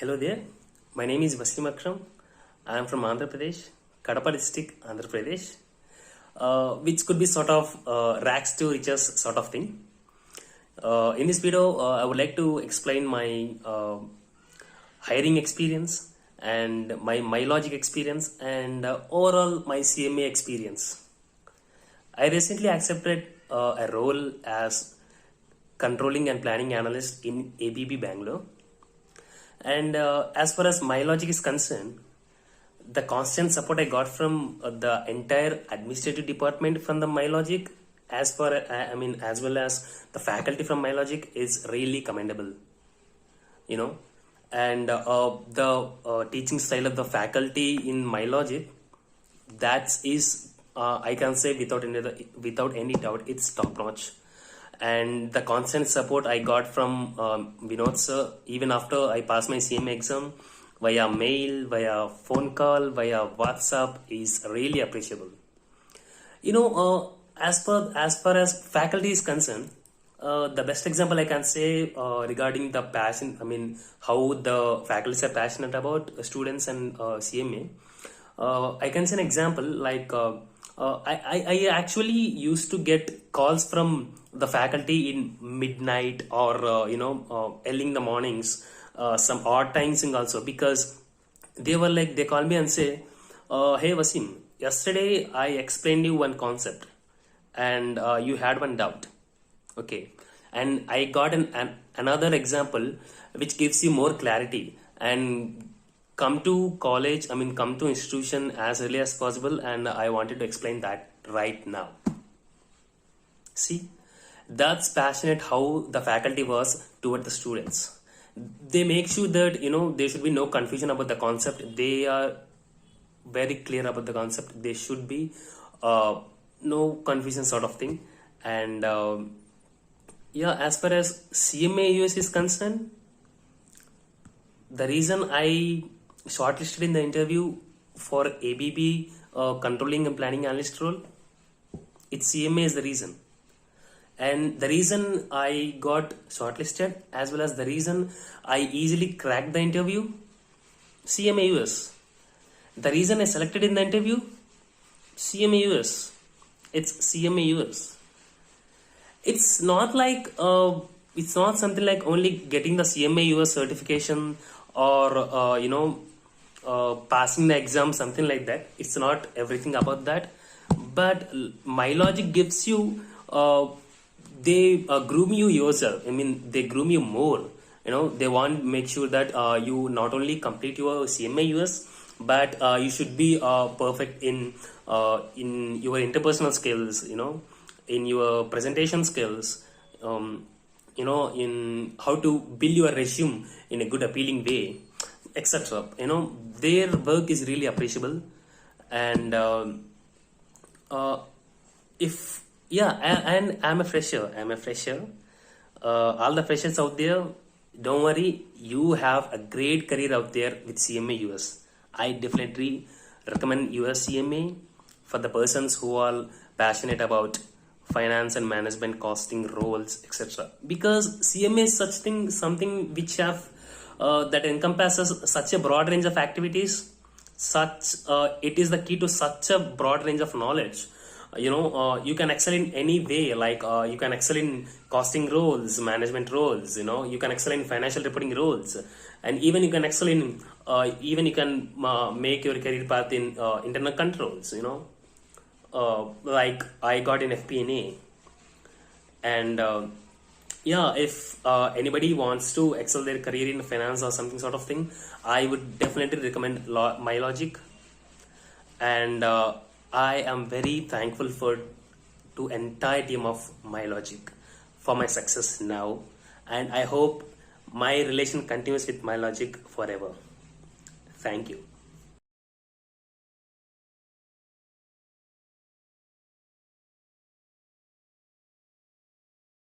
Hello there. My name is Wasim Akram. I am from Andhra Pradesh, Kadapa district, Andhra Pradesh, which could be sort of rags to riches sort of thing. In this video, I would like to explain my hiring experience and my MyLogic experience and overall my CMA experience. I recently accepted a role as controlling and planning analyst in ABB Bangalore. And as far as MyLogic is concerned, the constant support I got from the entire administrative department from the MyLogic, as well as the faculty from MyLogic, is really commendable. And the teaching style of the faculty in MyLogic, that is, I can say without any doubt, it's top notch. And the constant support I got from Vinod sir, even after I passed my CMA exam, via mail, via phone call, via WhatsApp, is really appreciable. As far as faculty is concerned, the best example I can say regarding the passion, how the faculties are passionate about students and CMA. I can say an example like I actually used to get calls from the faculty in midnight or early in the mornings, some odd times also, because they call me and say, hey Wasim, yesterday I explained you one concept and you had one doubt. Okay, and I got another example which gives you more clarity, and come to college, come to institution as early as possible, and I wanted to explain that right now. See, that's passionate how the faculty was toward the students. They make sure that there should be no confusion about the concept. They are very clear about the concept. There should be no confusion sort of thing. And as far as CMA US is concerned, the reason I shortlisted in the interview for ABB controlling and planning analyst role, it's CMA is the reason. And the reason I got shortlisted, as well as the reason I easily cracked the interview, CMA US. The reason I selected in the interview, CMA US. It's CMA US. It's not like it's not something like only getting the CMA US certification or passing the exam, something like that. It's not everything about that. But MyLogic gives you they groom you yourself. They groom you more. They want to make sure that you not only complete your CMA US, but you should be perfect in your interpersonal skills, in your presentation skills, in how to build your resume in a good appealing way, etc. Their work is really appreciable. And and I'm a fresher. All the freshers out there, don't worry, you have a great career out there with CMA US. I definitely recommend US CMA for the persons who are passionate about finance and management, costing roles, etc. Because CMA is something which have that encompasses such a broad range of activities. It is the key to such a broad range of knowledge. You can excel in any way, like you can excel in costing roles, management roles, you can excel in financial reporting roles, and even you can excel in you can make your career path in internal controls, like I got in FP&A. And if anybody wants to excel their career in finance or something sort of thing, I would definitely recommend MyLogic. And I am very thankful to entire team of MyLogic for my success now, and I hope my relation continues with MyLogic forever. Thank you.